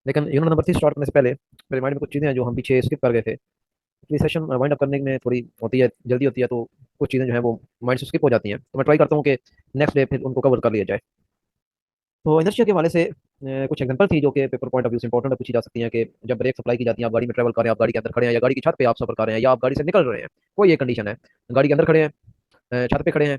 लेकिन unit number 3 start करने से पहले मेरे माइंड में कुछ चीज़ें हैं जो हम पीछे स्किप कर गए थे। एक्चुअली सेशन वाइंड अप करने में थोड़ी होती है, जल्दी होती है, तो कुछ चीज़ें जो है वो माइंड से स्किप हो जाती हैं, तो मैं ट्राई करता हूँ कि नेक्स्ट डे फिर उनको कवर कर लिया जाए। तो इनर्शिया के हवाले से कुछ एग्जांपल थी जो कि पेपर पॉइंट ऑफ व्यू से इंपॉर्टेंट है, पूछी जा सकती हैं कि जब ब्रेक सप्लाई की जाती है, आप गाड़ी में ट्रैवल कर रहे हैं, आप गाड़ी के अंदर खड़े हैं या गाड़ी की छत पे आप सफर कर रहे हैं या आप गाड़ी से निकल रहे हैं, कोई एक कंडीशन है, गाड़ी के अंदर खड़े हैं, छत पे खड़े हैं,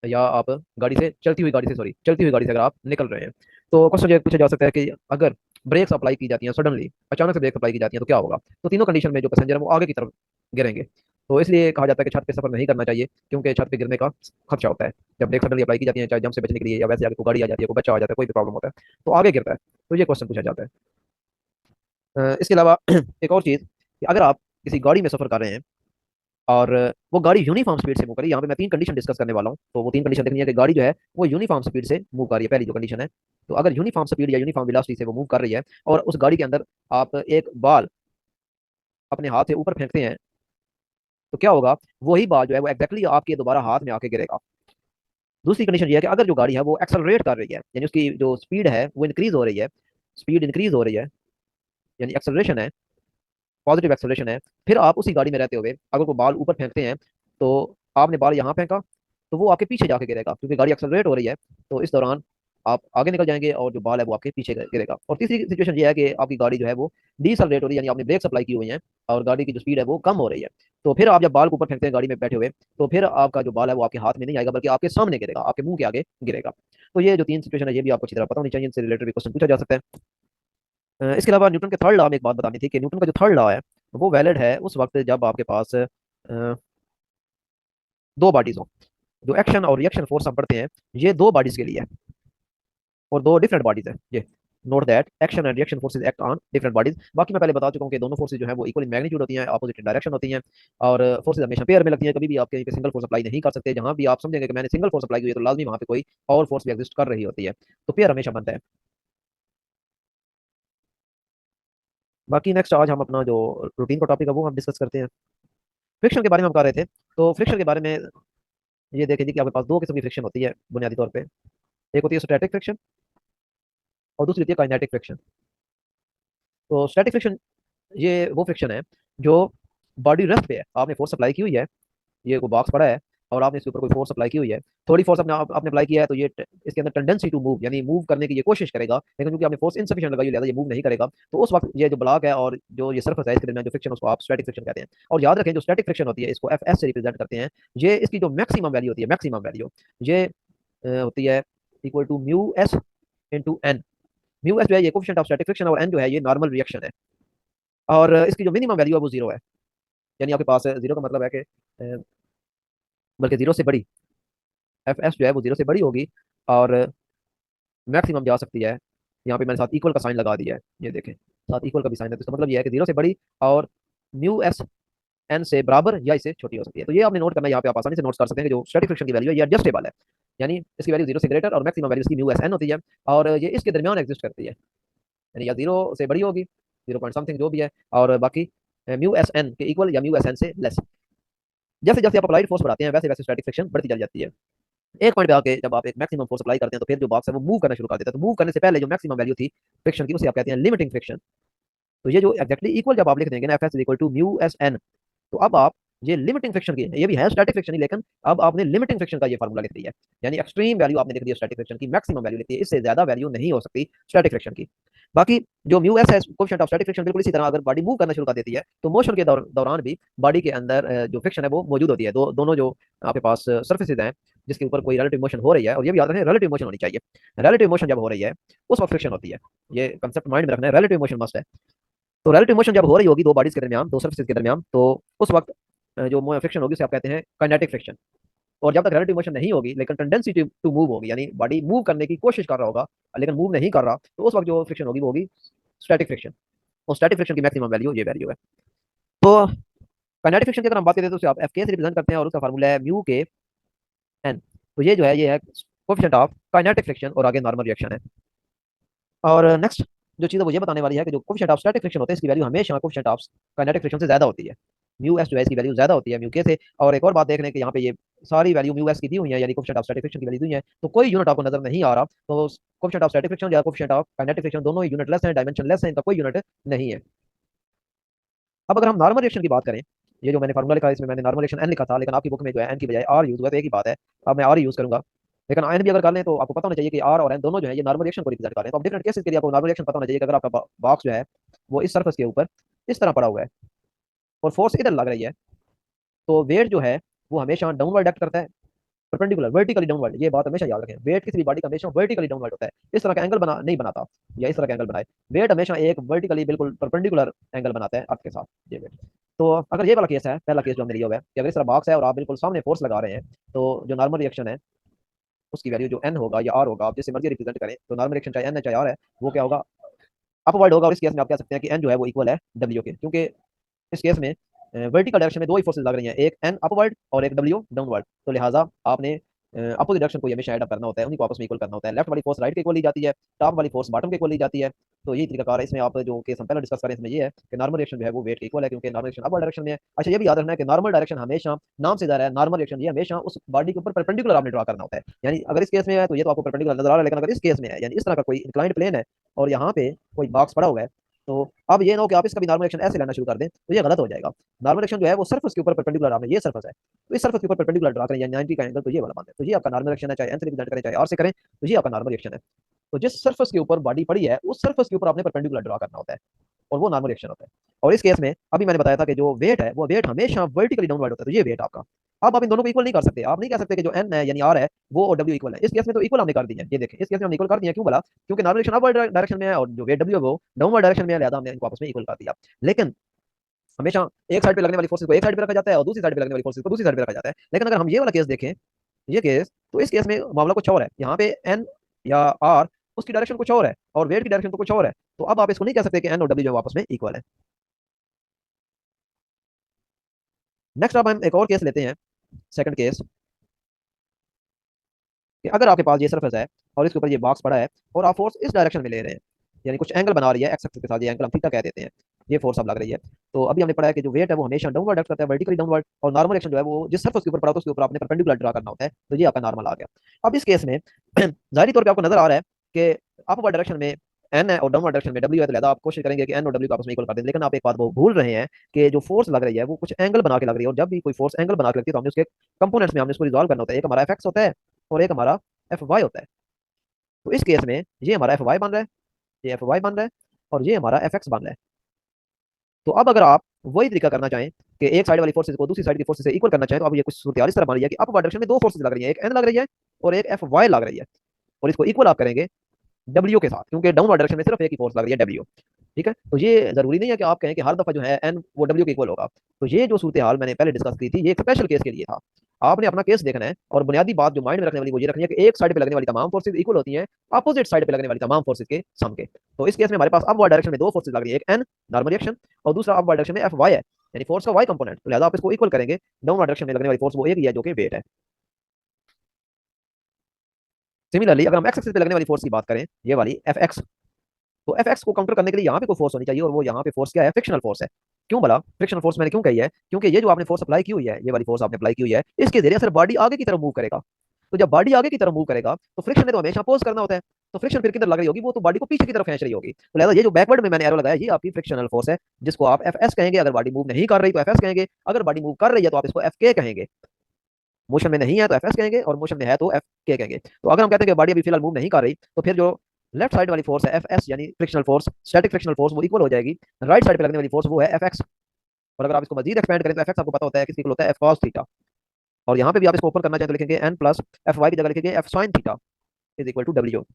या आप गाड़ी से चलती हुई गाड़ी से सॉरी चलती हुई गाड़ी से अगर आप निकल रहे हैं, तो क्वेश्चन ये पूछा जा सकता है कि अगर ब्रेक्स अप्लाई की जाती हैं सडनली, अचानक से ब्रेक अप्लाई की जाती हैं तो क्या होगा। तो तीनों कंडीशन में जो पैसेंजर है वो आगे की तरफ गिरेंगे। तो इसलिए कहा जाता है कि छत पे सफर नहीं करना चाहिए, क्योंकि छत पे गिरने का खदशा होता है। जब ब्रेक सडनली अप्लाई की जाती है, चाहे जंप से बचने के लिए या वैसे आगे कोई गाड़ी आ जाती है, कोई बच्चा आ जाता है, कोई भी प्रॉब्लम होता है, तो आगे गिरता है। तो ये क्वेश्चन पूछा जाता है। इसके अलावा एक और चीज़ कि अगर आप किसी गाड़ी में सफर कर रहे हैं और वो गाड़ी यूनिफॉर्म स्पीड से मूव करी, यहाँ पे मैं 3 कंडीशन डिस्कस करने वाला हूँ, तो वो 3 कंडीशन देखनी है कि गाड़ी जो है वो यूनिफॉर्म स्पीड से मूव कर रही है, पहली जो कंडीशन है। तो अगर यूनिफॉर्म स्पीड या यूनिफॉर्म वेलोसिटी से वो मूव कर रही है और उस गाड़ी के अंदर आप एक बॉल अपने हाथ से ऊपर फेंकते हैं, तो क्या होगा, वही बॉल जो है वो एग्जैक्टली आपके दोबारा हाथ में आके गिरेगा। दूसरी कंडीशन ये है कि अगर जो गाड़ी है वो एक्सेलरेट कर रही है, यानी उसकी जो स्पीड है वो इंक्रीज हो रही है, स्पीड इंक्रीज हो रही है, यानी एक्सेलरेशन है, पॉजिटिव एक्सेलरेशन है, फिर आप उसी गाड़ी में रहते हुए अगर कोई बॉल ऊपर फेंकते हैं, तो आपने बॉल यहाँ फेंका, तो वो आपके पीछे जाके गिरेगा, क्योंकि गाड़ी एक्सेलरेट हो रही है, तो इस दौरान आप आगे निकल जाएंगे और जो बॉल है वो आपके पीछे गिरेगा। और तीसरी सिचुएशन ये है कि आपकी गाड़ी जो है वो डीसेलरेट हो रही है, यानी आपने ब्रेक सप्लाई की हुई है और गाड़ी की जो स्पीड है वो कम हो रही है, तो फिर आप जब बॉल को ऊपर फेंकते हैं गाड़ी में बैठे हुए, तो फिर आपका जो बॉल है वो आपके हाथ में नहीं आएगा, बल्कि आपके सामने गिरेगा, आपके मुंह के आगे गिरेगा। तो ये जो 3 सिचुएशन है ये भी आपको अच्छी तरह पता होनी चाहिए, इनसे रिलेटेड भी क्वेश्चन पूछा जा सकता है। इसके अलावा न्यूटन के थर्ड लॉ में एक बात बतानी थी कि न्यूटन का जो थर्ड लॉ है वो वैलिड है उस वक्त जब आपके पास दो बॉडीज हो। जो एक्शन और रिएक्शन फोर्स हम पढ़ते हैं, ये दो बॉडीज के लिए है और दो डिफरेंट बॉडीज है ये। Note that action and reaction forces act on different bodies. बाकी मैं पहले बता चुका हूँ कि दोनों फोर्सेज जो है वो इक्वल इन मैग्नीट्यूड होती हैं, ऑपोजिट इन डायरेक्शन होती हैं, और फोर्सेज हमेशा पेयर में लगती हैं, कभी भी आप कहीं पे सिंगल फोर्स अप्लाई नहीं कर सकते। जहां भी आप समझेंगे कि मैंने सिंगल फोर्स अप्लाई की है तो लाजमी वहां पे कोई और फोर्स भी एग्जिस्ट कर रही होती है, तो पेयर हमेशा बनता है। बाकी नेक्स्ट आज हम अपना जो रूटीन का टॉपिक है वो हम डिस्कस करते हैं। फ्रिक्शन के बारे में हम कर रहे थे, तो फ्रिक्शन के बारे में ये देखें जी कि आपके पास दो किस्म की फ्रिक्शन होती है बुनियादी तौर पे। एक होती है स्टैटिक फ्रिक्शन और दूसरी होती है काइनेटिक फ्रिक्शन। तो स्टैटिक फ्रिक्शन ये वो फ्रिक्शन है जो बॉडी रेस्ट पे है, आपने फोर्स अप्लाई की हुई है, ये कोई बॉक्स पड़ा है और आपने इसके ऊपर कोई फोर्स अप्लाई की हुई है, थोड़ी फोर्स आपने अप्लाई किया है, तो ये इसके अंदर टेंडेंसी टू मूव, यानी मूव करने की ये कोशिश करेगा, लेकिन क्योंकि आपने फोर्स इनसफिशिएंट लगाई है ये मूव नहीं करेगा। तो उस वक्त ये जो ब्लॉक है और जो ये सर्फेस है इसके दरमियान जो फ्रिक्शन उसको आप स्टैटिक फ्रिक्शन कहते हैं। और याद रखें जो स्टैटिक फ्रिक्शन होती है इसको एफ एस से रिप्रेजेंट करते हैं। ये इसकी जो मैक्सिमम वैल्यू होती है, मैक्सिमम वैल्यू ये होती है equal to mu S into N. Mu S जो है ये कोफिशिएंट ऑफ स्टैटिक फ्रिक्शन और एन जो है ये नॉर्मल रिएक्शन है। और इसकी जो मिनिमम वैल्यू है वो जीरो है, यानी आपके पास जीरो का मतलब है कि बल्कि जीरो से बड़ी एफ एस जो है वो जीरो से बड़ी होगी और मैक्सिमम जा सकती है। यहाँ पे मैंने साथ इक्वल का साइन लगा दिया है, ये देखें साथ इक्वल का भी साइन है, तो इसका मतलब ये है कि जीरो से बड़ी और म्यू एस एन से बराबर या इससे छोटी हो सकती है। तो ये आपने नोट करना है, यहाँ पे आप आसानी से नोट कर सकते हैं कि जो स्टैटिक फ्रिक्शन की वैल्यू है ये एडजस्टेबल है, यानी इसकी वैल्यू जीरो से ग्रेटर और मैक्सिमम वैल्यू इसकी म्यू एस एन होती है, और ये इसके दरमियान एग्जिस्ट करती है, यानी या जीरो से बड़ी होगी, जीरो पॉइंट समथिंग जो भी है, और बाकी म्यू एस एन के इक्वल या म्यू एस एन से लेस। जैसे जैसे आप अप्लाइड फोर्स बढ़ाते हैं वैसे वैसे स्टैटिक फ्रिक्शन बढ़ती चली जाती है। एक पॉइंट पे आके जब आप एक मैक्सिमम फोर्स अप्लाई करते हैं तो फिर जो बॉक्स है वो मूव करना शुरू कर देता है, तो मूव करने से पहले जो मैक्सिमम वैल्यू थी फ्रिक्शन की उसे आप कहते हैं लिमिटिंग फ्रिक्शन। तो ये जो एक्जैक्टली इक्वल जब आप लिख देंगे ना F S equal to mu S N, तो अब आप ये लिमिटिंग फ्रिक्शन की है, ये भी है स्टैटिक फ्रिक्शन ही, लेकिन अब आपने लिमिटिंग फ्रिक्शन का ये फार्मूला लिख दिया है, यानी एक्सट्रीम वैल्यू आपने लिख दी है स्टैटिक फ्रिक्शन की, मैक्सिमम वैल्यू लिखी है, इससे ज्यादा वैल्यू नहीं हो सकती स्टैटिक फ्रिक्शन की। बाकी जो म्यू एस है कोएफिशिएंट ऑफ स्टैटिक फ्रिक्शन, बिल्कुल इसी तरह अगर बॉडी मूव करना शुरू कर देती है तो मोशन के दौरान भी बॉडी के अंदर जो फ्रिक्शन है वो मौजूद होती है। दोनों जो आपके पास सर्फेसिस हैं जिसके ऊपर कोई रिलेटिव मोशन हो रही है, और ये भी याद रखें रिलेटिव मोशन होनी चाहिए, रिलेटिव मोशन जब हो रही है उस वक्त फ्रिक्शन होती है, ये कंसेप्ट माइंड में रखना है, रिलेटिव मोशन मस्ट है। तो रिलेटिव मोशन जब हो रही होगी दो बॉडीज के दरमियान, दो सर्फेसिस के दरमियान, तो उस वक्त जो फ्रिक्शन होगी उसे आप कहते हैं काइनेटिक फ्रिक्शन। और जब तक रिलेटिव मोशन नहीं होगी लेकिन टेंडेंसी टू मूव होगी, यानी बॉडी मूव करने की कोशिश कर रहा होगा लेकिन मूव नहीं कर रहा, तो उस वक्त जो फ्रिक्शन होगी वो होगी स्टैटिक फ्रिक्शन। और स्टैटिक फ्रिक्शन की मैक्सिमम वैल्यू ये वैल्यू है। तो काइनेटिक फ्रिक्शन की अगर हम बात करते हैं तो उसे आप एफ के से रिप्रेजेंट करते हैं और उसका फार्मूला है म्यू के एन। तो ये जो है ये है कोएफिशिएंट ऑफ काइनेटिक फ्रिक्शन और आगे नॉर्मल रिएक्शन है। और नेक्स्ट जो चीज़ है वो ये बताने वाली है कि जो कोएफिशिएंट ऑफ स्टैटिक फ्रिक्शन होते हैं इसकी वैल्यू हमेशा कोएफिशिएंट ऑफ काइनेटिक फ्रिक्शन से ज्यादा होती है। म्यू एस जो है इसकी वैल्यू ज्यादा होती है म्यू के से। और एक और बात देख रहे हैं कि यहाँ पे ये सारी वैल्यू म्यू एस की दी हुई है, यानी कोएफिशिएंट ऑफ स्टैटिक फ्रिक्शन की वैल्यू दी है, तो कोई यूनिट आपको नजर नहीं आ रहा, तो कोएफिशिएंट ऑफ स्टैटिक फ्रिक्शन या कोएफिशिएंट ऑफ काइनेटिक फ्रिक्शन दोनों ही यूनिट लेस है, डायमेंशन लेस है, इनका कोई यूनिट नहीं है। अब अगर हम नॉर्मल रिएक्शन की बात करें, ये जो मैंने फार्मूला लिखा है इसमें मैंने नॉर्मल रिएक्शन एन लिखा था, लेकिन आपकी बुक में जो है एन की बजाय आर यूज हुआ, तो एक ही बात है, अब मैं आर यूज करूंगा। लेकिन एन भी अगर कर लें तो आपको पता होना चाहिए कि आर और एन दोनों जो है ये नॉर्मल रिएक्शन को रिप्रेजेंट कर रहे हैं। तो अब डिफरेंट केसेस के लिए आपको नॉर्मल रिएक्शन पता होना चाहिए कि अगर आपका बॉक्स जो है वो इस सरफेस के ऊपर इस तरह पड़ा हुआ है और फोर्स इधर लग रही है, तो वेट जो है वो हमेशा डाउनवर्ड एक्ट करता है, परपेंडिकुलर वर्टिकली डाउनवर्ड। ये बात हमेशा याद रखें, वेट किसी भी बॉडी का हमेशा वर्टिकली डाउनवर्ड होता है, इस तरह का एंगल बना नहीं बनाता, या इस तरह का एंगल बनाए। वेट हमेशा एक वर्टिकली बिल्कुल परपेंडिकुलर एंगल बनाता है अर्थ के साथ, ये वेट। तो अगर ये वाला केस है, पहला केस जो हमने लिया हुआ है कि अगर इस तरह बॉक्स है और आप बिल्कुल सामने फोर्स लगा रहे हैं, तो जो नॉर्मल रिएक्शन है उसकी वैल्यू जो एन होगा या आर होगा, आप जैसे मर्जी रिप्रेजेंट करें, तो नॉर्मल रिएक्शन चाहे एन है चाहे आर है, वो क्या होगा, अपवर्ड होगा। और इस केस में आप कह सकते हैं कि एन जो है वो इक्वल है डब्ल्यू के, क्योंकि इस केस में वर्टिकल डायरेक्शन में दो ही फोर्सेज लग रही हैं, एक एन अपवर्ड और एक डब्ल्यू डाउनवर्ड। तो लिहाजा आपने अपोजिट डायरेक्शन को हमेशा ऐड अप करना होता है, उन्हीं को आपस में इक्वल करना होता है। लेफ्ट वाली फोर्स राइट के इक्वल ली जाती है, टॉप वाली फोर्स बॉटम के इक्वल ली जाती है। तो यही तरीका कार है इसमें। आप जो केस हम पहले डिस्कस करें इसमें ये है कि नॉर्मल रिएक्शन जो है वो वेट के इक्वल है, क्योंकि नॉर्मल रिएक्शन अपवर्ड डायरेक्शन में है। अच्छा, ये भी याद रखना है कि नॉर्मल डायरेक्शन हमेशा नाम से जा रहा है, नॉर्मल रिएक्शन ये हमेशा उस बॉडी के ऊपर परपेंडिकुलर आपने ड्रा करना होता है। यानी अगर इस केस में है तो ये तो आपको परपेंडिकुलर नजर आ रहा है, लेकिन अगर इस केस में है यानी इस तरह का कोई इंक्लाइंड प्लेन है और यहाँ पे कोई बॉक्स पड़ा हुआ है, तो अब ये ना हो कि आप इसका भी नॉर्मल रिएक्शन ऐसे लेना शुरू कर दें, तो ये गलत हो जाएगा। नॉर्मल रिएक्शन जो है वो सरफेस के ऊपर परपेंडिकुलर आपने, ये सरफेस है तो इस सरफेस के ऊपर परपेंडिकुलर ड्रा करें, यानी 90 का एंगल, तो ये वाला मान है, तो ये आपका नॉर्मल रिएक्शन है, चाहे एन से रिप्रेजेंट करें चाहे आर से करें, तो ये आपका नॉर्मल रिएक्शन है। तो जिस सरफेस के ऊपर बॉडी पड़ी है उस सरफेस के ऊपर आपने परपेंडिकुलर ड्रा करना होता है, और वो नॉर्मल रिएक्शन होता है। और इस केस में अभी मैंने बताया था कि जो वेट है वो वेट हमेशा वर्टिकली डाउनवर्ड होता है, तो ये वेट आपका। अब आप इन दोनों को इक्वल नहीं कर सकते, आप नहीं कह सकते कि जो एन है यानी आर है वो और डब्ल्यू इक्वल है। इस केस में तो इक्वल हमने कर दी है, ये देखें इस केस में हमने इक्वल कर दिया, क्यों बोला, क्योंकि नॉर्मल रिएक्शन अपवर्ड डायरेक्शन में है और जो वेट डब्ल्यू है वो डाउनवर्ड डायरेक्शन में है, लिहाजा हमने इनको आपस में इक्वल कर दिया। लेकिन हमेशा एक साइड पे लगने वाली फोर्सेस को एक साइड पे रखा जाता है और दूसरी साइड पे लगने वाली फोर्सेस को दूसरी साइड पे रखा जाता है। लेकिन अगर हम ये वाला केस देखें, ये केस, तो इस केस में मामला कुछ और है। यहाँ पे एन या आर उसकी डायरेक्शन कुछ और है और वेट की डायरेक्शन तो कुछ और है, तो अब आप इसको नहीं कह सकते कि एन और डब्ल्यू जो आपस में इक्वल है। नेक्स्ट अब हम एक और केस लेते हैं, सेकंड केस, कि अगर आपके पास ये सरफेस है और इसके ऊपर ये बॉक्स पड़ा है और आप फोर्स इस डायरेक्शन में ले रहे हैं, यानी कुछ एंगल बना रही है एक्स एक्सिस के साथ, ये एंगल हम थीटा कह देते हैं, ये फोर्स अब लग रही है। तो अभी हमने पढ़ा है कि जो वेट है वो हमेशा डाउनवर्ड एक्ट करता है, वर्टिकली डाउनवर्ड, और नॉर्मल एक्शन जो है वो जिस सरफेस के ऊपर पड़ा होता है उसके ऊपर आपने परपेंडिकुलर ड्रा करना होता है, तो ये आपका नॉर्मल आ गया। अब इस केस में जाहिर तौर पर आपको नजर आ रहा है कि अपवर्ड डायरेक्शन में एन है और डाउनवर्ड डायरेक्शन में डब्ल्यू है, तो लिहाजा आप कोशिश करेंगे कि एन और डब्ल्यू को आपस में इक्वल कर दें। लेकिन आप एक बात वो भूल रहे हैं कि जो फोर्स लग रही है वो कुछ एंगल बना के लग रही है, और जब भी कोई फोर्स एंगल बना के लगती है तो हमने उसके कंपोनेंट्स में हमने उसको रिजॉल्व करना होता है। एक हमारा एफ एक्स होता है और एक हमारा एफ वाई होता है। तो इस केस में ये हमारा एफ वाई बन रहा है, ये एफ वाई बन रहा है, और ये हमारा एफ एक्स बन रहा है। तो अब अगर आप वही तरीका करना चाहें कि एक साइड वाली फोर्सेज को दूसरी साइड की फोर्सेज से इक्वल करना चाहें, तो अब ये कुछ सूरत इस तरह बन रही है कि अपवर्ड डायरेक्शन में दो फोर्सेज लग रही है, एक एन लग रही है और एक एफ वाई लग रही है, और इसको इक्वल आप करेंगे डब्ल्यू के साथ, क्योंकि डाउनवर्ड डायरेक्शन में सिर्फ एक ही फोर्स लग रही है डब्ल्यू। ठीक है, तो ये जरूरी नहीं है कि आप कहें कि हर दफा जो है एन वो डब्ल्यू के इक्वल होगा। तो ये जो सूरत हाल मैंने पहले डिस्कस की थी ये एक स्पेशल केस के लिए था। आपने अपना केस देखना है और बुनियादी बात जो माइंड में रखने वाली वो ये रखनी है कि एक साइड पे लगने वाली तमाम फोर्सेज इक्वल होती हैं अपोजिट साइड पे लगने वाली तमाम फोर्सेज के सम के। तो इस केस में हमारे पास अपवर्ड डायरेक्शन में दो फोर्सेज लग रही है, एक एन नॉर्मल रिएक्शन और दूसरा अपवर्ड डायरेक्शन में एफ वाई है, यानी फोर्स का वाई कंपोनेंट, तो लिहाजा आप इसको इक्वल करेंगे। डाउनवर्ड डायरेक्शन में लगने वाली फोर्स वो एक ही है जो कि वेट है। सिमिलरली अगर हम एक्स एक्सिस पे लगने वाली फोर्स की बात करें, ये वाली एफ एक्स, तो एफ एक्स को काउंटर करने के लिए यहाँ पे कोई फोर्स होनी चाहिए, और वो यहाँ पे फोर्स क्या है, फ्रिक्शनल फोर्स है। क्यों बोला फ्रिक्शनल फोर्स मैंने क्यों कही है, क्योंकि ये जो आपने फोर्स अप्लाई की हुई है, ये वाली फोर्स आपने अप्लाई की हुई है, इसके जरिए सर बॉडी आगे की तरफ मूव करेगा। तो जब बॉडी आगे की तरफ मूव करेगा तो फ्रिक्शन ने तो हमेशा अपोज करना होता है, तो फ्रिक्शन फिर किधर लग रही होगी, वो तो बॉडी को पीछे की तरफ खींच रही होगी। तो लिहाजा ये जो बैकवर्ड में मैंने एरो लगाया ये आपकी फ्रिक्शनल फोर्स है, जिसको आप एफ एस कहेंगे। अगर बॉडी मूव नहीं कर रही तो एफ एस कहेंगे, अगर बॉडी मूव कर रही है तो आप इसको एफ के कहेंगे। मोशन में नहीं है तो एफ एस कहेंगे और मोशन में है तो एफ के कहेंगे। तो अगर हम कहते हैं कि बॉडी अभी फिलहाल मूव नहीं कर रही, तो फिर जो लेफ्ट साइड वाली फोर्स है एफ एस यानी frictional force, static frictional force, वो इक्वल हो जाएगी राइट साइड पे लगने वाली फोर्स, वो है एफ एक्स। और अगर आप इसको मजीद एक्सपेंड करें तो एफ एक्स आपको पता होता है किसकी इक्वल होता है, एफ कॉस थीटा। और यहाँ पे भी आप इसको ओपन करना चाहें तो लिखेंगे एन प्लस एफ वाई की जगह लिखेंगे F sine theta is equal to W.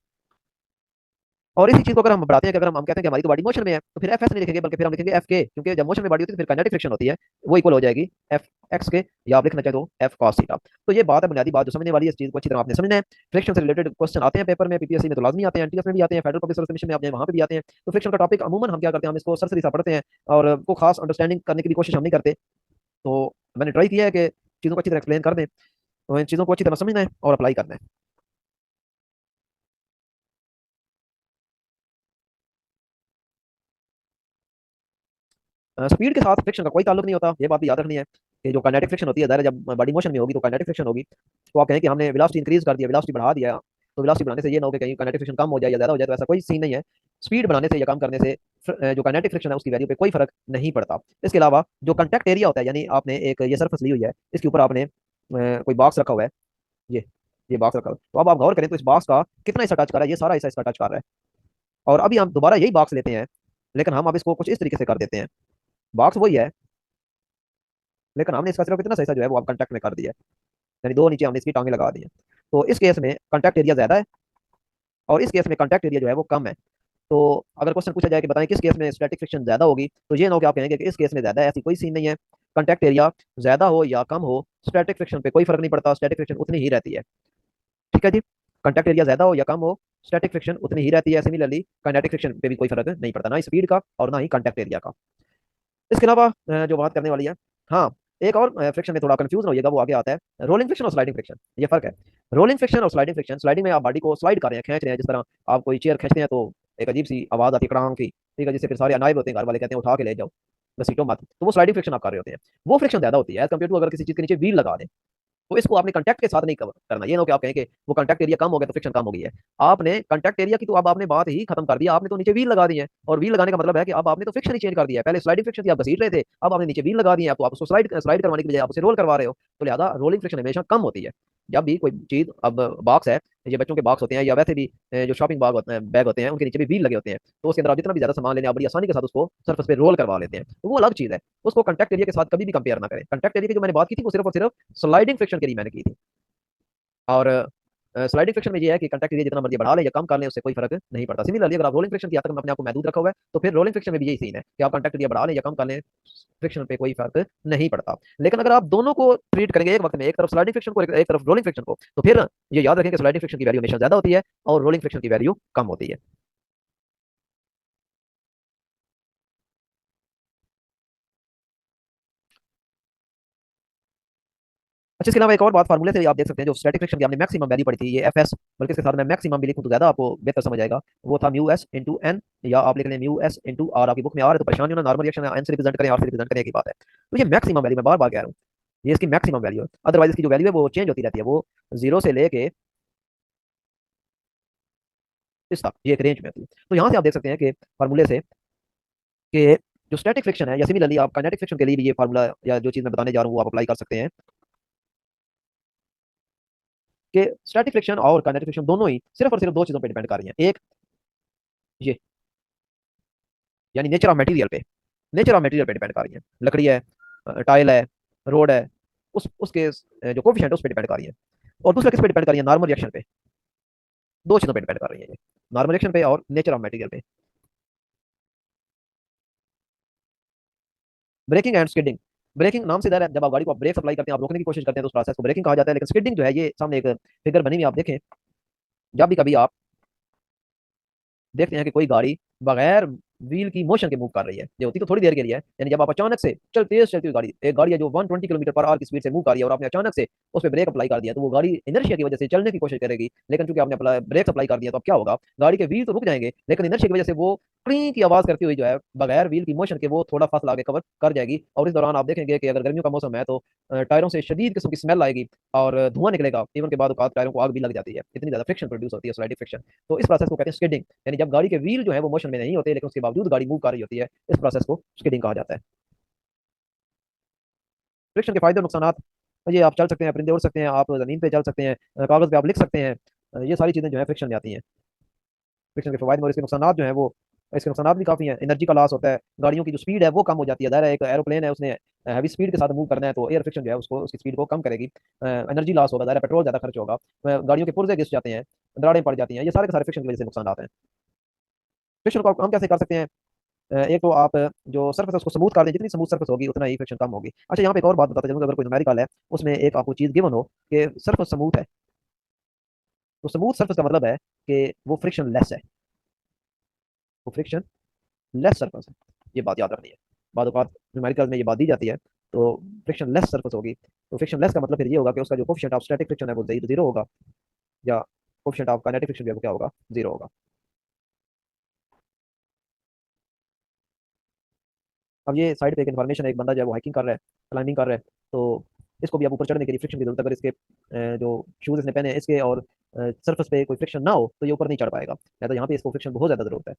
और इसी चीज को अगर हम बढ़ाते हैं कि अगर हम कहते हैं कि हमारी तो बॉडी मोशन में है, तो फिर एफ एस नहीं लिखेंगे बल्कि फिर हम लिखेंगे एफ के, क्योंकि जब मोशन में बॉडी होती है तो फिर काइनेटिक फ्रिक्शन होती है, वो इक्वल हो जाएगी एफ एक्स के, या आप लिखना चाहे तो एफ कॉस थीटा। तो ये बात है बुनियादी बात जो समझने वाली है, इस चीज को अच्छी तरह आपने समझना है। फ्रिक्शन से रिलेटेड क्वेश्चन आते हैं पेपर में, पीपीएससी में तो लाजमी आते हैं, एनटीएस में भी आते हैं, फेडरल पब्लिक सर्विस कमीशन में आप वहाँ पे भी आते हैं। तो फ्रिक्शन का टॉपिक अमूमन हम क्या करते हैं, हम इसको सरसरी सा पढ़ते हैं और को खास अंडरस्टैंडिंग करने की भी कोशिश हम नहीं करते। तो मैंने ट्राई किया है कि चीज़ों को अच्छी तरह एक्सप्लेन कर दें, तो इन चीज़ों को अच्छी तरह समझना है और अप्लाई करना है। स्पीड के साथ फ्रिक्शन का कोई ताल्लुक नहीं होता, ये बात भी याद रखनी है कि जो काइनेटिक फ्रिक्शन होती है, ज़ाहिर है जब बॉडी मोशन में होगी तो काइनेटिक फ्रिक्शन होगी। तो आप कहें कि हमने वेलोसिटी इंक्रीज कर दिया, वेलोसिटी बढ़ा दिया, तो वेलोसिटी बढ़ाने से ये ना हो कि कहीं काइनेटिक फ्रिक्शन कम हो जाए या ज़्यादा हो जाए, तो ऐसा कोई सीन नहीं है। स्पीड बढ़ाने से या कम करने से जो काइनेटिक फ्रिक्शन है उसकी वैल्यू पे कोई फर्क नहीं पड़ता। इसके अलावा जो कंटेक्ट एरिया होता है, यानी आपने एक ये सरफेस ली हुई है, इसके ऊपर आपने कोई बॉक्स रखा हुआ है, ये ये बॉक्स रखा हुआ है, तो अब आप गौर करें तो इस बॉक्स का कितना हिस्सा टच कर रहा है, ये सारा हिस्सा इसका टच कर रहा है। और अभी हम दोबारा यही बॉक्स लेते हैं, लेकिन हम अब इसको कुछ इस तरीके से कर देते हैं, बॉक्स वही है, लेकिन हमने इसका सिर्फ इतना सा हिस्सा जो है वो अब कंटेक्ट में कर दिया है, यानी दो नीचे हमने इसकी टांगे लगा दी है। तो इस केस में कंटेक्ट एरिया ज्यादा है और इस केस में कंटेक्ट एरिया जो है वो कम है। तो अगर क्वेश्चन पूछा जाए कि बताएं किस केस में स्टैटिक फ्रिक्शन ज्यादा होगी, तो ये ना हो कि आप कहेंगे कि इस केस में ज्यादा है, ऐसी कोई सीन नहीं है। कंटेक्ट एरिया ज्यादा हो या कम हो, स्टैटिक फ्रिक्शन पे कोई फर्क नहीं पड़ता, स्टैटिक फ्रिक्शन उतनी ही रहती है। ठीक है जी, कंटेक्ट एरिया ज्यादा हो या कम हो, स्टैटिक फ्रिक्शन उतनी ही रहती है। सिमिलरली काइनेटिक फ्रिक्शन पे भी कोई फर्क नहीं पड़ता, ना ही स्पीड का और ना ही कंटेक्ट एरिया का। इसके अलावा जो बात करने वाली है, हाँ, एक और फ्रिक्शन में थोड़ा कंफ्यूज होइएगा, वो आगे आता है, रोलिंग फ्रिक्शन और स्लाइडिंग फ्रिक्शन, ये फर्क है। रोलिंग फ्रिक्शन और स्लाइडिंग फ्रिक्शन, स्लाइडिंग में आप बॉडी को स्लाइड कर रहे हैं, खींच रहे हैं, जिस तरह आप कोई चेयर खींचते हैं तो एक अजीब सी आवाज आती है कड़ांग की, ठीक है, जिससे फिर सारे अनाइब होते हैं, घर वाले कहते हैं उठा के ले जाओ, बस सीटों मत, तो वो स्लाइडिंग फ्रिक्शन आप कर रहे होते हैं। वो फ्रिक्शन ज्यादा होती है एज कम्पेयर टू अगर किसी चीज के नीचे व्हील लगा दें, तो इसको आपने कंटेक्ट के साथ नहीं कवर करना, ये ना हो कि आप कहें कि वो कंटेक्ट एरिया कम हो गया तो फ्रिक्शन कम हो गई है। आपने कंटेक्ट एरिया की तो अब आपने बात ही खत्म कर दिया, आपने तो नीचे व्हील लगा दी है, और व्हील लगाने का मतलब है कि अब आपने तो फ्रिक्शन ही चेंज कर दिया है। पहले स्लाइडिंग फ्रिक्शन थी, आप घसीट रहे थे, अब आपने नीचे व्हील लगा दी है, तो आप उसको स्लाइड स्लाइड करवाने की बजाय आप उसे रोल करवा रहे हो, तो लिहाजा रोलिंग फ्रिक्शन हमेशा कम होती है। जब भी कोई चीज, अब बॉक्स है, ये बच्चों के बॉक्स होते हैं या वैसे भी जो शॉपिंग बैग होते हैं, बैग होते हैं, उनके नीचे भी व्हील लगे होते हैं, तो उसके अंदर आप जितना भी ज्यादा सामान लेने आप बड़ी आसानी के साथ उसको सर्फेस पे रोल करवा लेते हैं, तो वो अलग चीज है। उसको कंटेक्ट एरिया के साथ कभी भी कंपेयर ना करें। कंटेक्ट एरिया की जो मैंने बात की थी वो सिर्फ और सिर्फ स्लाइडिंग फ्रिक्शन के लिए मैंने की थी। और स्लाइडिंग फ्रिक्शन में ये है कि कंटेक्ट एरिया जितना मर्जी बढ़ा ले या कम कर ले, उससे कोई फर्क नहीं पड़ता। सिमिलरली अगर आप रोलिंग फ्रिक्शन की हद तक अपने आप को महदूद रखा हुआ है, तो फिर रोलिंग फ्रिक्शन में भी यही सीन है कि आप कंटेक्ट एरिया बढ़ा लें या कम कर लें, फ्रिक्शन पे कोई फर्क नहीं पड़ता। लेकिन अगर आप दोनों को ट्रीट करेंगे एक वक्त में, एक तरफ स्लाइडिंग फ्रिक्शन को, एक तरफ रोलिंग फ्रिक्शन को, तो फिर ये याद रखें कि स्लाइडिंग फ्रिक्शन की वैल्यू हमेशा ज्यादा होती है और रोलिंग फ्रिक्शन की वैल्यू कम होती है। अच्छा, इसके अलावा एक और बात, फार्मूले से आप देख सकते हैं, जो स्टैटिक फ्रिक्शन की हमने मैक्सिमम वैल्यू पढ़ी थी, ये एफ एस, बल्कि इसके साथ मैं मैक्सिमम भी लिखूं तो ज्यादा आपको बेहतर समझ आएगा, वो था म्यू एस इंटू एन, या आप लिख लें म्यू एस इंटू आर। आपकी बुक में आर है तो परेशान नहीं होना, नॉर्मल रिएक्शन एन से रिप्रेजेंट करें, आर से रिप्रेजेंट करें, की बात है। तो ये मैक्सिमम वैल्यू मैं बार बार कह रहा हूँ, ये इसकी मैक्सिमम वैल्यू है, अदरवाइज इसकी जो वैल्यू है वो चेंज होती रहती है, वो जीरो से लेके इस तक ये एक रेंज में होती है। तो यहाँ से आप देख सकते हैं कि फार्मूले से कि जो स्टैटिक फ्रिक्शन है, या सिमिलरली आप काइनेटिक फ्रिक्शन के लिए भी ये फार्मूला या जो चीज मैं बताने जा रहा हूँ वो आप अप्लाई कर सकते हैं, कि स्टैटिक फ्रिक्शन और काइनेटिक फ्रिक्शन दोनों ही सिर्फ और सिर्फ दो चीजों पर डिपेंड कर रही हैं। एक ये, यानी नेचर ऑफ मटेरियल पे, नेचर ऑफ मटेरियल पे डिपेंड कर रही है, लकड़ी है, टाइल है, रोड है, उसके जो कोफिशिएंट है उस पर डिपेंड कर रही है। और दूसरा किस पे डिपेंड कर रही है, नॉर्मल रिएक्शन पे। दो चीजों पे डिपेंड कर रही है ये, नॉर्मल रिएक्शन पे और नेचर ऑफ मटेरियल पे। ब्रेकिंग एंड स्किडिंग, ब्रेकिंग नाम से डर है, जब आप गाड़ी को ब्रेक अप्लाई करते हैं, आप रोकने की कोशिश करते हैं, तो उस प्रोसेस को ब्रेकिंग कहा जाता है। लेकिन स्किडिंग जो है, ये सामने एक फिगर बनी हुई है, आप देखें, जब भी कभी आप देखते हैं कि कोई गाड़ी बगैर व्हील की मोशन के मूव कर रही है, ये होती तो थोड़ी देर के लिए है, यानी जब आप अचानक से तेज चलती हुई गाड़ी, एक गाड़ी है जो 120 किलोमीटर पर आवर की स्पीड से मूव कर रही है, और आपने अचानक से उस पर ब्रेक अप्लाई कर दिया, तो वो गाड़ी इनर्शिया की वजह से चलने की कोशिश करेगी, लेकिन चूंकि आपने ब्रेक अप्लाई कर दिया, तो अब क्या होगा, गाड़ी के व्हील तो रुक जाएंगे, लेकिन इनर्शिया की वजह से वो क्ली की आवाज करती हुई जो है, बगैर व्हील की मोशन के वो थोड़ा फासला आगे कवर कर जाएगी। और इस दौरान आप देखेंगे कि अगर गर्मियों का मौसम है तो टायरों से शदीद किस्म की स्मेल आएगी और धुआं निकलेगा, इवन के बाद औकात टायरों को आग भी लग जाती है, इतनी ज्यादा फ्रिक्शन प्रोड्यूस होती है, स्लाइडिंग फ्रिक्शन। तो इस प्रोसेस को कहते हैं स्किडिंग, यानी जब गाड़ी के व्हील जो है वो मोशन में नहीं होते, लेकिन उसके बावजूद गाड़ी मूव कर रही होती है, इस प्रोसेस को स्किडिंग कहा जाता है। फ्रिक्शन के फायदे और नुकसान, ये आप चल सकते हैं, परिंदे उड़ सकते हैं, आप जमीन पे चल सकते हैं, कागज पे आप लिख सकते हैं, ये सारी चीजें जो है फ्रिक्शन में आती हैं। फ्रिक्शन के फायदे और इसके नुकसान जो है वो, इसके नुकसान भी काफी हैं। एनर्जी का लॉस होता है, गाड़ियों की जो स्पीड है वो कम हो जाती है, दायरा एक एरोप्लेन है, उसने हैवी स्पीड के साथ मूव करना है, तो एयर फ्रिक्शन जो है उसको उसकी स्पीड को कम करेगी। एनर्जी लॉस होगा, दायरा पेट्रोल ज्यादा खर्च होगा, गाड़ियों के पुर्जे घिस जाते हैं, दरारें पड़ जाती हैं, ये सारे के सारे फ्रिक्शन की वजह से नुकसान आते हैं। फ्रिक्शन को हम कैसे कर सकते हैं, एक तो आप जो सर्फेस है उसको स्मूथ कर दें, जितनी स्मूथ सर्फेस होगी उतना ही फ्रिक्शन कम होगी। अच्छा, यहाँ पे एक और बात बताते चलूँ, अगर कोई न्यूमेरिकल है उसमें एक आपको चीज गिवन हो कि सर्फेस स्मूथ है, तो स्मूथ सर्फेस का मतलब है कि वो फ्रिक्शन लेस है, वो फ्रिक्शन लेस सर्फेस है, ये बात याद रखनी है। बाद औक़ात न्यूमेरिकल में ये बात दी जाती है, तो फ्रिक्शन लेस सर्फेस होगी, तो फ्रिक्शन लेस का मतलब फिर ये होगा कि उसका जो कोफिशिएंट ऑफ स्टैटिक फ्रिक्शन है वो जीरो होगा, या कोफिशिएंट ऑफ काइनेटिक फ्रिक्शन जो है वो क्या होगा, जीरो होगा। अब ये साइड पे एक इन्फॉर्मेशन है, एक बंदा जो है वो हाइकिंग कर रहा है, क्लाइंबिंग कर रहा है, तो इसको भी अब ऊपर चढ़ने के लिए फ्रिक्शन की जरूरत है। अगर इसके जो शूज इसने पहने हैं इसके और सरफेस पे कोई फ्रिक्शन ना हो तो ये ऊपर नहीं चढ़ पाएगा, या तो यहाँ पे इसको फ्रिक्शन बहुत ज्यादा जरूरत है।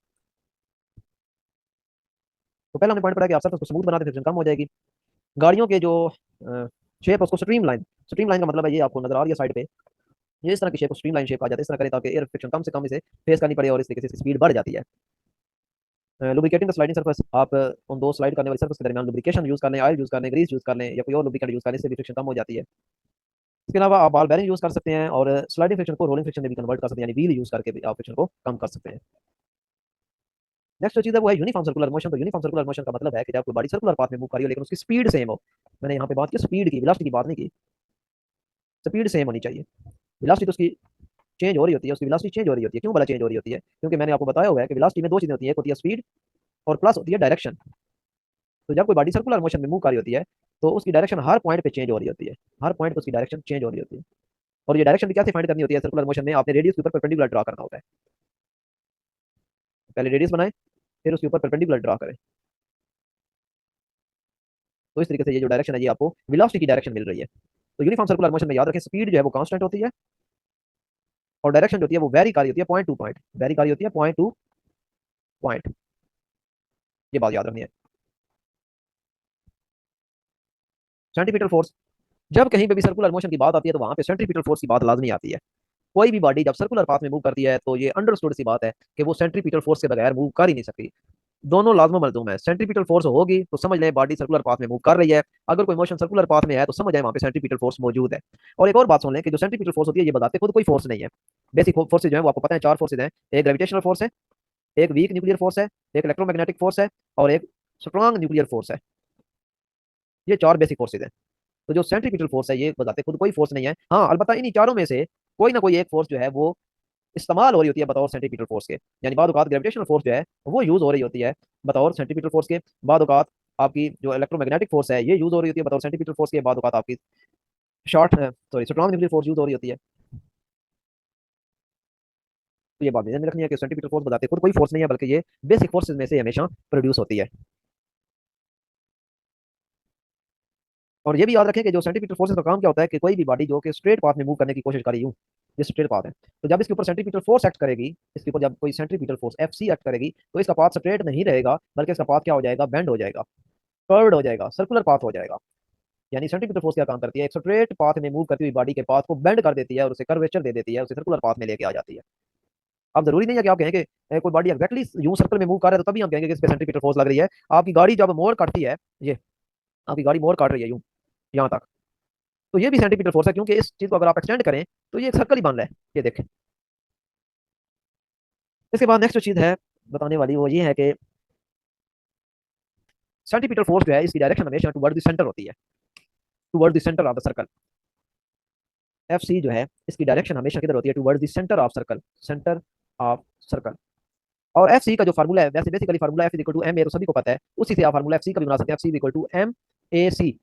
तो पहला हमने पॉइंट पढ़ा कि आप सरफेस को स्मूथ बनाते फ्रिक्शन कम हो जाएगी। गाड़ियों के जो शेप है उसको स्ट्रीम लाइन का मतलब है ये आपको नजर आ रही है साइड पे, ये इस तरह की शेप को स्ट्रीम लाइन शेप आ जाती है, इस तरह करें ताकि एयर फ्रिक्शन कम से कम इसे फेस करनी पड़े और इस तरीके से इसकी स्पीड बढ़ जाती है। लुब्रिकेटिंग द स्लाइडिंग सरफेस, आप उन दो स्लाइड करने वाली सरफेस के दरमियान लुब्रिकेशन यूज कर लें, ऑयल यूज कर लें, ग्रीस यूज कर लें या कोई और लुब्रिकेंट यूज कर लें, इससे भी फ्रिक्शन कम हो जाती है। इसके अलावा आप बॉल बेरिंग यूज कर सकते हैं और स्लाइडिंग फ्रिक्शन को रोलिंग फ्रिक्शन में भी कन्वर्ट कर सकते हैं, यानी व्हील यूज करके भी आप फ्रिक्शन को कम कर सकते हैं। नेक्स्ट जो चीज़ है वो है यूनिफॉर्म सर्कुलर मोशन। तो यूनिफॉर्म सर्कुलर मोशन का मतलब है कि जब कोई बॉडी सर्कुलर पाथ में मूव कर रही हो लेकिन उसकी स्पीड सेम हो। मैंने यहाँ पे बात की स्पीड की, वेलोसिटी की बात नहीं की, स्पीड सेम होनी चाहिए। वेलोसिटी तो उसकी चेंज हो रही होती है, उसकी वेलोसिटी चेंज हो रही होती है। क्यों भला चेंज हो रही होती है? क्योंकि मैंने आपको बताया हुआ है कि वेलोसिटी में दो चीजें होती है, एक होती है स्पीड और प्लस होती है डायरेक्शन। तो जब कोई बॉडी सर्कुलर मोशन में मूव कर रही होती है तो उसकी डायरेक्शन हर पॉइंट पे चेंज हो रही होती है, हर पॉइंट पे उसकी डायरेक्शन चेंज हो रही होती है। और ये डायरेक्शन भी कैसे फाइंड करनी होती है सर्कुलर मोशन में? आपने रेडियस के ऊपर परपेंडिकुलर ड्रा करना होता है। पहले रेडियस बनाए, फिर उसके ऊपर परपेंडिकुलर ड्रा करें। तो इस तरीके से ये जो डायरेक्शन है ये आपको वेलोसिटी की डायरेक्शन मिल रही है। तो यूनिफॉर्म सर्कुलर मोशन में याद रखें स्पीड जो है वो कांस्टेंट होती है और डायरेक्शन जो होती है वो वेरी कारी होती है, पॉइंट टू पॉइंट वेरी कारी होती है, पॉइंट टू पॉइंट। ये बात याद रखनी है। सेंटीपीटल फोर्स, जब कहीं पे भी सर्कुलर मोशन की बात आती है तो वहां पे सेंट्रीपिटल फोर्स की बात लाजमी आती है। कोई भी बॉडी जब सर्कुलर पाथ में मूव करती है तो ये अंडरस्टूड सी बात है कि वो सेंट्रीपिटल फोर्स के बगैर मूव कर ही नहीं सकती। दोनों लाजम मलजूम है। सेंट्रीपिटल फोर्स होगी तो समझ लें बॉडी सर्कुलर पाथ में मूव कर रही है, अगर कोई मोशन सर्कुलर पाथ में है तो समझ जाए वहां पे सेंट्रीपिटल फोर्स मौजूद है। और एक और बात सुन लें कि जो सेंट्रीपिटल फोर्स होती है ये बताते खुद कोई फोर्स नहीं है। बेसिक फोर्सेज जो है वो आपको पता है, चार फोर्सेज हैं। एक ग्रेविटेशनल फोर्स है, एक वीक न्यूक्लियर फोर्स है, एक इलेक्ट्रोमैग्नेटिक फोर्स है और एक स्ट्रॉन्ग न्यूक्लियर फोर्स है। ये चार बेसिक फोर्सेज हैं। तो जो सेंट्रीपिटल फोर्स है ये बताते खुद कोई फोर्स नहीं है। हाँ अलबत्ता इन्हीं चारों में से कोई ना कोई एक फोर्स जो है वो इस्तेमाल हो रही होती है बतौर सेंटीपीटल फोर्स के, यानी बाद औकात ग्रेविटेशनल फोर्स जो है वो यूज हो रही होती है बतौर सेंटीपीटल फोर्स के। बाद औकात आपकी जो इलेक्ट्रोमैग्नेटिक फोर्स है ये यूज हो रही होती है बतौर सेंटीपीटल फोर्स के। बाद औकात आपकी short sorry strong nuclear force use हो रही होती है। तो ये बात ध्यान में रखनी है कि सेंटीपीटल फोर्स बताते खुद कोई फोर्स नहीं है, बल्कि ये बेसिक फोर्सेज में से हमेशा प्रोड्यूस होती है। और ये भी याद रखें कि जो सेंटीपीटल फोर्सेज का काम क्या होता है कि कोई भी बॉडी जो कि स्ट्रेट पाथ में मूव करने की कोशिश कर रही हूँ, ये स्ट्रेट पाथ है, तो जब इसके ऊपर सेंटीपीटल फोर्स एक्ट करेगी, इसके ऊपर जब कोई centripetal force F C act करेगी तो इसका पाथ स्ट्रेट नहीं रहेगा, बल्कि इसका पाथ क्या हो जाएगा? बेंड हो जाएगा, कर्व्ड हो जाएगा, सर्कुलर पाथ हो जाएगा। यानी सेंटीपीटल फोर्स क्या काम करती है? एक स्ट्रेट पाथ में मूव करती हुई बॉडी के पाथ को बेंड कर देती है और उसे कर्वेचर दे देती है, उसे सर्कुलर पाथ में लेके आ जाती है। अब जरूरी नहीं है कि आप कहें कि कोई बॉडी एग्जैक्टली यूं सर्कल में मूव कर रहा है तो तभी हम कहेंगे कि इस पे सेंटीपीटल फोर्स लग रही है। आपकी गाड़ी जब मोड़ काटती है, ये आपकी गाड़ी मोड़ काट रही है यूं यहाँ तक, तो ये भी सेंटीपीटल फोर्स है, क्योंकि इस चीज को अगर आप एक्सटेंड करें तो ये एक सर्कल ही बन रहा है। ये देखें। इसके बाद नेक्स्ट जो चीज है बताने वाली वो ये है कि सेंटीपीटल फोर्स जो है इसकी डायरेक्शन हमेशा टुवर्ड द सेंटर होती है, toward the centre of the circle. F C जो है इसकी डायरेक्शन हमेशा किधर होती है? Toward the centre of circle, centre of circle. और एफ सी का जो फार्मूला है, वैसे basically formula F equal to M A तो सभी को पता है, उसी से आप फार्मूला एफ सी का भी बना सकते हैं। F C equal to M A C.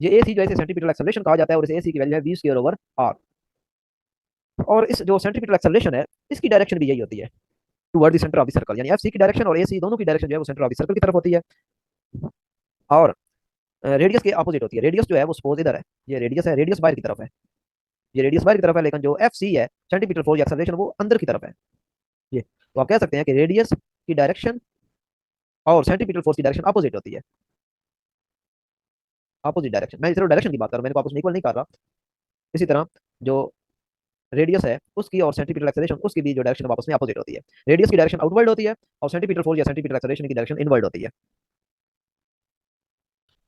ये ए सी जो है सेंटीपीटल एक्सेलरेशन कहा जाता है और इस ए सी की वैल्यू है वी स्क्वायर ओवर आर। और इस जो सेंटीपीटल एक्सेलरेशन है इसकी डायरेक्शन भी यही होती है, toward the centre of the circle. यानी एफ सी की डायरेक्शन और ए सी दोनों की डायरेक्शन जो है वो सेंटर ऑफ द सर्कल की तरफ होती है। और रेडियस के अपोजिट होती है। रेडियस जो है वो सपोज इधर है, ये रेडियस है, रेडियस बाहर की तरफ है, ये रेडियस बाहर की तरफ है, लेकिन जो एफ सी है सेंटीमीटर फोर एक्सेलरेशन वो अंदर की तरफ है। ये तो आप कह सकते हैं कि रेडियस की डायरेक्शन और सेंटीमीटर फोर्स की डायरेक्शन अपोजिट होती है, अपोजिट डायरेक्शन। मैं सिर्फ डायरेक्शन की बात कर रहा हूँ, मैंने आपस में इक्वल नहीं कर रहा। इसी तरह जो रेडियस है उसकी और सेंटीमीटर एक्सेलरेशन उसकी भी जो डायरेक्शन आपस में अपोजिट होती है। रेडियस की डायरेक्शन आउटवर्ड होती है और सेंटीमीटर फोर्स या सेंटीमीटर एक्सेलरेशन की डायरेक्शन इनवर्ड होती है।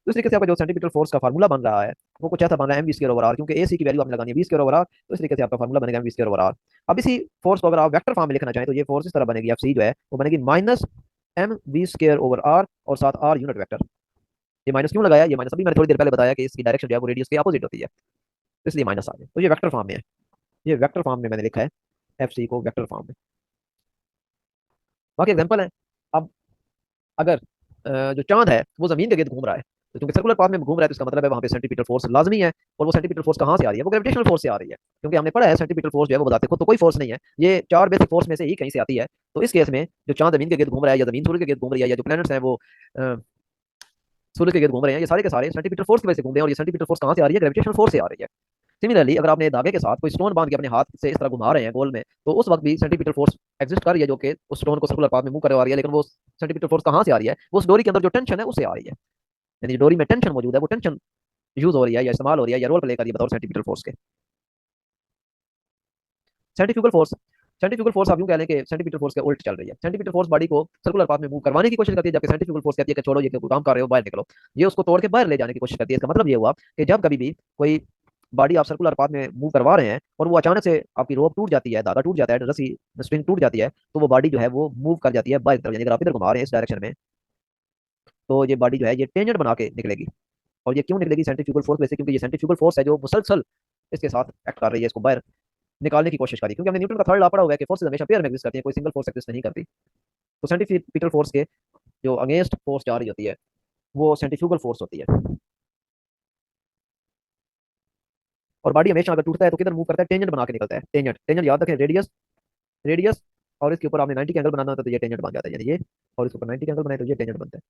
तो इस तरीके से आपका जो सेंटीमीटर फोर्स का फार्मूला बन रहा है वो कुछ ऐसा बन रहा है M V square over R, क्योंकि ए सी की वैल्यू आपने लगानी है वी स्क्वायर ओवर आर, तो इस तरीके से आपका फार्मूला बनेगा M V square over R. अब इसी फोर्स को अगर आप वेक्टर फॉर्म में लिखना चाहें तो ये फोर्स इस तरह बनेगी, एफ सी जो है वो बनेगी minus M V square over R और साथ आर यूनिट वेक्टर। ये माइनस क्यों लगाया? ये माइनस अभी मैंने थोड़ी देर पहले बताया कि इसकी डायरेक्शन जो है वो रेडियस के अपोजिट होती है, तो इसलिए माइनस आ गया। तो ये वेक्टर फॉर्म में है, ये वेक्टर फॉर्म में मैंने लिखा है एफ सी को वेक्टर फॉर्म में। बाकी एग्जाम्पल है। अब अगर जो चांद है वो जमीन के गिर्द घूम रहा है, तो क्योंकि सर्कुलर पाथ में घूम रहा है तो इसका मतलब है वहां पे सेंटीमीटर फोर्स लाजमी है। और वो सेंटीमीटर फोर्स कहाँ से आ रही है? वो ग्रेविटेशनल फोर्स से आ रही है, क्योंकि हमने पढ़ा है सेंटीमीटर फोर्स जो है वो बताते खुद तो कोई फोर्स नहीं है, ये चार बेसिक फोर्स में से ही कहीं से आती है। तो इस केस में जो चांद जमीन के गिर्द घूम रहा है या जमीन सूर्य के गिर्द घूम रही है या जो प्लैनेट्स हैं वो सूर्य के गिर्द घूम रहे हैं, ये सारे के सारे सेंटीमीटर फोर्स की वजह से घूम रहे हैं। और ये सेंटीमीटर फोर्स कहाँ से आ रही है? ग्रेविटेशनल फोर्स से आ रही है। सिमिलरली अगर आपने धागे के साथ कोई स्टोन बांध के अपने हाथ से इस तरह घुमा रहे हैं गोल में, तो उस वक्त भी सेंटीमीटर फोर्स एग्जिस्ट कर रही है, जो कि उस स्टोन को सर्कुलर पाथ में मूव करवा रही है। लेकिन वो सेंटीमीटर फोर्स कहाँ से आ रही है? वो उस डोरी के अंदर जो टेंशन है उससे आ रही है। यानी डोरी में टेंशन मौजूद है, वो टेंशन यूज हो रही है या इस्तेमाल हो रही है या रोल प्ले कर रही है बतौर सेंटीमीटर फोर्स के। सेंट्रीफ्यूगल फोर्स, सेंट्रीफ्यूगल फोर्स आप यूं कह लें कि सेंटीमीटर फोर्स के उल्ट चल रही है। सेंटीमीटर फोर्स बॉडी को सर्कुलर पाथ में मूव करवाने की कोशिश करती है, जबकि सेंट्रीफ्यूगल फोर्स कहती है कि छोड़ो, ये काम कर रहे हो, बाहर निकलो। ये उसको तोड़ के बाहर ले जाने की कोशिश करती है। इसका मतलब ये हुआ कि जब कभी भी कोई बॉडी आप सर्कुलर पाथ में मूव करवा रहे हैं और वो अचानक से आपकी रोप टूट जाती है, धागा टूट जाता है, रस्सी स्ट्रिंग टूट जाती है, तो वो बॉडी जो है वो मूव कर जाती है बाहर की तरफ। यानी अगर आप इधर घुमा रहे हैं इस डायरेक्शन में, तो ये बॉडी जो है ये टेंजेंट बना के निकलेगी। और ये क्यों निकलेगी? सेंट्रीफ्यूगल फोर्स वैसे, क्योंकि ये सेंट्रीफ्यूगल फोर्स है जो मुसलसल इसके साथ एक्ट कर रही है, इसको बाहर निकालने की कोशिश करी। क्योंकि हमने न्यूटन का थर्ड लॉ पढ़ा हुआ है कि फोर्सेज हमेशा पेयर में एग्जिस्ट करती है, कोई सिंगल फोर्स एग्जिस्ट नहीं करती। तो सेंटीपीटल फोर्स के जो अगेंस्ट फोर्स जा रही होती है वो सेंट्रीफ्यूगल फोर्स होती है। और बॉडी हमेशा अगर टूटता है तो किधर मूव करता है? टेंजेंट बना के निकलता है। टेंजेंट, टेंजेंट याद रखें, रेडियस, रेडियस, और इसके ऊपर आपने 90 का एंगल बनाना होता है तो ये टेंजेंट बन जाता है। यानी ये, और इसके ऊपर 90 का एंगल बनाए तो ये टेंजेंट बनता है।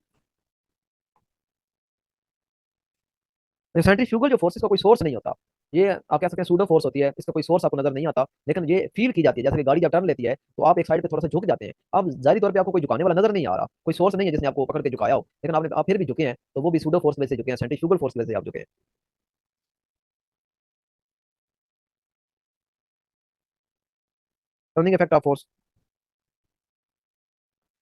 सेंट्रीफ्यूगल जो फोर्स, इसका कोई सोर्स नहीं होता। ये आप कह सकते हैं सूडो फोर्स होती है, इसका कोई सोर्स आपको नजर नहीं आता, लेकिन ये फील की जाती है। जैसे कि गाड़ी जब टर्न लेती है तो आप एक साइड पे थोड़ा सा झुक जाते हैं, अब जाहिर तौर पे आपको कोई झुकाने वाला नजर नहीं आ रहा, कोई सोर्स नहीं है जिसने आपको पकड़ के झुकाया हो, लेकिन आप फिर भी झुके हैं, तो वो भी सूडो फोर्स में से झुके हैं, सेंट्रीफ्यूगल फोर्स में से आप झुके हैं। टर्निंग इफेक्ट ऑफ फोर्स,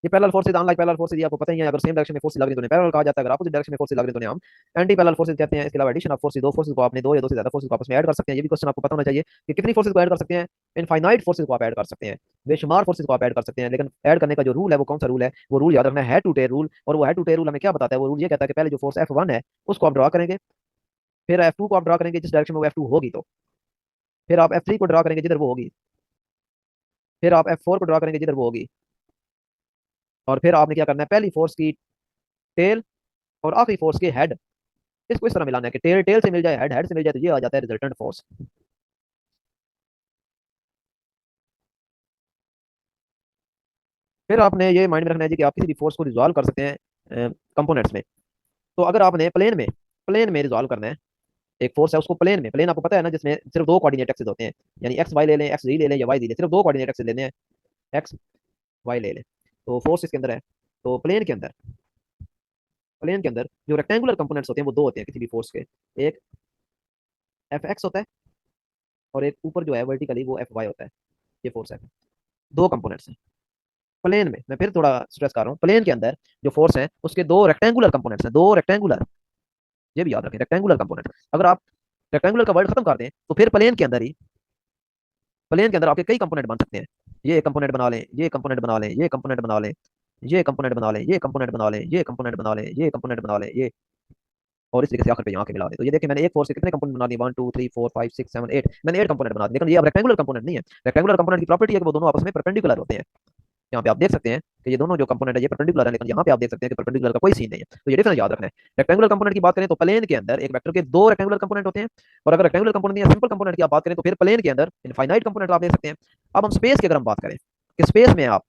ये parallel forces, unlike parallel forces, ये आपको पता ही है। अगर सेम डायरेक्शन में फोर्स लग रही है तो उन्हें पैरेलल कहा जाता है, अगर अपोजिट डायरेक्शन में फोर्स लग रही है तो उन्हें हम एंटी पैरेलल फोर्सेज कहते हैं। इसके अलावा एडिशन ऑफ फोर्सेज, दो फोर्सेज को आपने दो या दो से ज्यादा फोर्सेज को आपस में ऐड कर सकते हैं। ये भी क्वेश्चन आपको पता होना चाहिए कि कितनी फोर्सेज को ऐड कर सकते हैं। इनफाइनाइट फोर्सेज को आप ऐड कर सकते हैं, बेशुमार फोर्सेज को आप ऐड कर सकते हैं। लेकिन ऐड करने का जो रूल है वो कौन सा रूल है? वो रूल याद रखना है, हेड टू टेल रूल। और वो हेड टू टेल रूल हमें क्या बताता है? वो रूल ये कहता है कि पहले जो फोर्स F1 है उसको आप ड्रा करेंगे, फिर F2 को आप ड्रा करेंगे जिस डायरेक्शन में वो F2 होगी, तो फिर आप F3 को ड्रा करेंगे जिधर वो होगी, फिर आप F4 को ड्रा करेंगे जिधर वो होगी, और फिर आपने क्या करना है? पहली फोर्स की टेल और आखिरी फोर्स की हेड, इसको इस तरह मिलाना है कि टेल टेल से मिल जाए, हेड हेड से मिल जाए, तो ये आ जाता है रिजल्टेंट फोर्स। फिर आपने ये माइंड में रखना है जी कि आप किसी भी फोर्स को रिजॉल्व कर सकते हैं कंपोनेंट्स में। तो अगर आपने प्लेन में रिजॉल्व करना है, एक फोर्स है उसको प्लेन में, प्लेन आपको पता है ना, जिसमें सिर्फ दो कोऑर्डिनेट एक्सिस होते हैं, यानी एक्स वाई ले लें, एक्स जी ले लें या वाई जी ले, सिर्फ दो कोऑर्डिनेट एक्सिस लेने हैं, एक्स वाई ले लें। तो फोर्स इसके अंदर है, तो प्लेन के अंदर जो रेक्टेंगुलर कंपोनेंट्स होते हैं वो दो होते हैं किसी भी फोर्स के, एक एफ एक्स होता है और एक ऊपर जो है वर्टिकली वो एफ वाई होता है। ये फोर्स है, दो कंपोनेंट्स हैं प्लेन में। मैं फिर थोड़ा स्ट्रेस कर रहा हूँ, प्लेन के अंदर जो फोर्स है उसके दो रेक्टेंगुलर कंपोनेंट्स हैं, दो रेक्टेंगुलर, ये भी याद रखें, रेक्टेंगुलर कंपोनेंट। अगर आप रेक्टेंगुलर का वर्ड खत्म कर दें तो फिर प्लेन के अंदर आपके कई कंपोनेंट बन सकते हैं। ये कंपोनेंट बना लें, ये कंपोनेंट बना लें, ये कंपोनेंट बना लें, ये कंपोनेंट बना लें, ये कंपोनेंट बना लें, ये कंपोनेंट बना लें, ये कंपोनेंट बना लें, ये, और इस तरीके से आखिर पे यहाँ के मिला दें। तो ये देखिए मैंने एक फोर्स के कितने कंपोनेंट बना दिए? 1 2 3 4 5 6 7 8, मैंने 8 कंपोनेंट बना दिए। लेकिन ये अब रेक्टेंगुलर कंपोनेंट नहीं है। रेक्टेंगुलर कंपोनेंट की प्रॉपर्टी है कि वो दोनों आपस में परपेंडिकुलर होते हैं। यहाँ पे आप देख सकते हैं कि ये दोनों जो कंपोनेंट है ये परपेंडिकुलर है, लेकिन यहाँ पे आप देख सकते हैं कि परपेंडिकुलर का कोई सीन नहीं है। तो ये डिफरेंस याद रखना है। रेक्टेंगुलर कंपोनेंट की बात करें तो प्लेन के अंदर एक वेक्टर के दो रेक्टेंगुलर कंपोनेंट होते हैं, और अगर रेक्टेंगुलर कंपोनेंट या सिंपल कंपोनेंट की आप बात करें तो फिर प्लेन के अंदर इनफाइनाइट कंपोनेंट आप देख सकते हैं। अब हम स्पेस की अगर हम बात करें कि स्पेस में आप,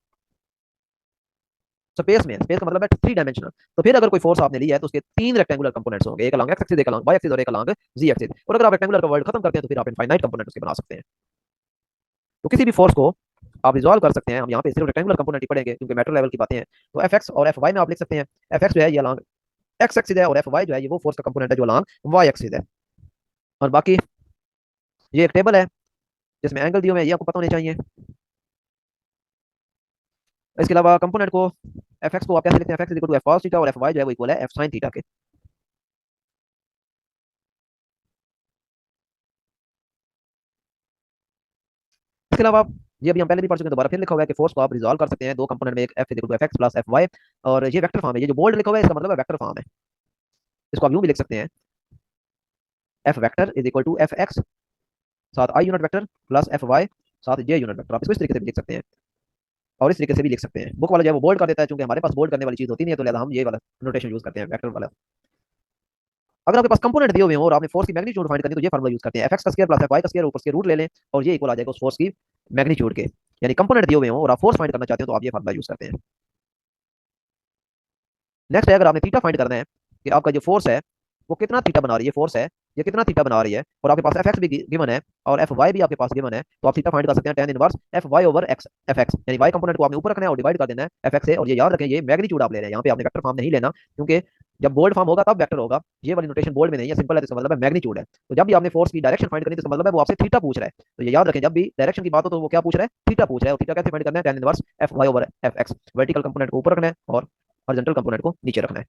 स्पेस में, स्पेस का मतलब है थ्री डायमेंशनल, तो फिर अगर कोई फोर्स आपने ली है तो उसके तीन रेक्टेंगुलर कंपोनेंट्स होंगे, एक अलॉन्ग एक्स एक्सिस, एक अलॉन्ग वाई एक्सिस और एक अलॉन्ग जी एक्सिस। और अगर आप रेक्टेंगुलर का वर्ड खत्म करते हैं तो फिर आप इनफाइनाइट कंपोनेंट उसके बना सकते हैं। तो किसी भी फोर्स को आप रिजॉल्व कर सकते हैं। हम यहाँ पे सिर्फ रेक्टेंगुलर कंपोनेंट ही पढ़ेंगे क्योंकि मैटर लेवल की बातें हैं। तो एफ एक्स और एफ वाई में आप लिख सकते हैं, एफ एक्स जो है ये अलॉन्ग एक्स एक्सिस है, और एफ वाई जो है ये वो फोर्स का कंपोनेंट है जो अलॉन्ग वाई एक्सिस है। और बाकी ये एक टेबल है जिसमें एंगल दिए हुए हैं, ये आपको पता होने चाहिए। इसके अलावा कंपोनेंट को, एफ एक्स को आप कैसे लिखते हैं? F X equal to F cos theta, और एफ वाई जो है वो इक्वल है एफ साइन थीटा के। इसके अलावा ये अभी हम पहले भी पढ़ चुके हैं, दोबारा फिर लिखा हुआ है कि फोर्स को आप रिजॉल्व कर सकते हैं दो कंपोनेंट में, एक F equal to F X plus F Y, और ये वेक्टर फॉर्म है। ये जो बोल्ड लिखा हुआ है इसका मतलब है वेक्टर फॉर्म है। इसको आप यूं भी लिख सकते हैं, F vector is equal to F X साथ I unit vector plus F Y साथ जे यूनिट वेक्टर। आप इसको इस तरीके से भी लिख सकते हैं और इस तरीके से भी लिख सकते हैं। बुक वाला जो है वो बोल्ड कर देता है, चूंकि हमारे पास बोल्ड करने वाली चीज होती नहीं है, तो लिहाजा हम ये वाला नोटेशन यूज करते हैं, वेक्टर वाला। अगर आपके पास कंपोनेंट दिए हुए हो और आपने फोर्स की मैग्नीट्यूड फाइंड करनी है तो ये फार्मूला यूज करते हैं, एफ एक्स का स्क्वायर प्लस एफ वाई का स्क्वायर ऊपर के रूट ले लें और ये इक्वल आ जाएगा उस फोर्स की मैग्नीट्यूड के। यानी कंपोनेंट दिए हुए हो और आप फोर्स फाइंड करना चाहते हो तो आप ये फार्मूला यूज करते हैं। नेक्स्ट है, अगर आपने थीटा फाइंड करना है कि आपका जो फोर्स है वो कितना थीटा बना रही है, फोर्स है ये कितना थीटा बना रही है, और आपके पास एफ एक्स भी गिवन है और एफ वाई भी आपके पास गिवन है, तो आप थीटा फाइंड कर सकते हैं tan inverse F Y over X F X, यानी वाई कंपोनेंट को आपने ऊपर रखना है और डिवाइड कर देना है एफ एक्स से। और ये याद रखें ये मैग्नीट्यूड आप ले रहे हैं, यहाँ पे आपने वेक्टर फॉर्म नहीं लेना, क्योंकि जब बोल्ड फॉर्म होगा तब वेक्टर होगा, ये वाली नोटेशन बोल्ड में नहीं है, सिंपल है, तो इसका मतलब है मैग्नीट्यूड है। तो जब भी आपने फोर्स की डायरेक्शन फाइंड करनी है तो इसका मतलब है वो आपसे थीटा पूछ रहा है। तो ये याद रखें जब भी डायरेक्शन की बात हो तो वो क्या पूछ रहा है, थीटा पूछ रहा है, और थीटा कैसे फाइंड करना है, tan inverse F Y over F X, vertical component को ऊपर रखना है और हॉरिजॉन्टल कंपोनेंट को नीचे रखना है।